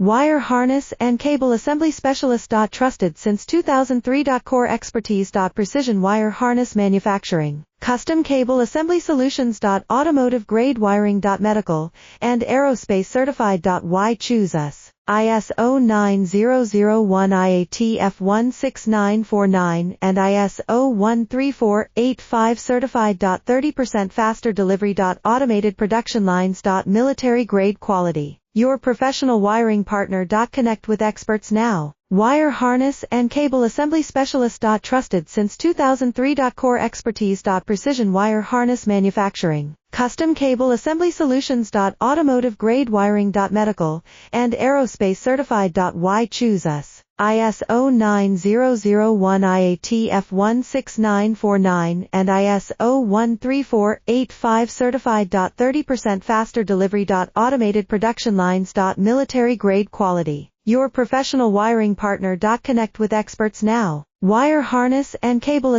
Wire harness and cable assembly specialist. Trusted since 2003. Core expertise. Precision wire harness manufacturing, custom cable assembly solutions. Automotive grade wiring. Medical and aerospace certified. Why choose us? ISO 9001 IATF 16949 and ISO 13485 certified. 30% faster delivery. Automated production lines. Military grade quality. Your professional wiring partner. Connect with experts now. Wire harness and cable assembly specialist. Trusted since 2003. Core expertise. Precision wire harness manufacturing, custom cable assembly solutions. Automotive grade wiring. Medical and aerospace certified. Why choose us? ISO 9001 IATF 16949 and ISO 13485 certified. 30% faster delivery. Automated production lines. Military grade quality. Your professional wiring partner. Connect with experts now. Wire harness and cable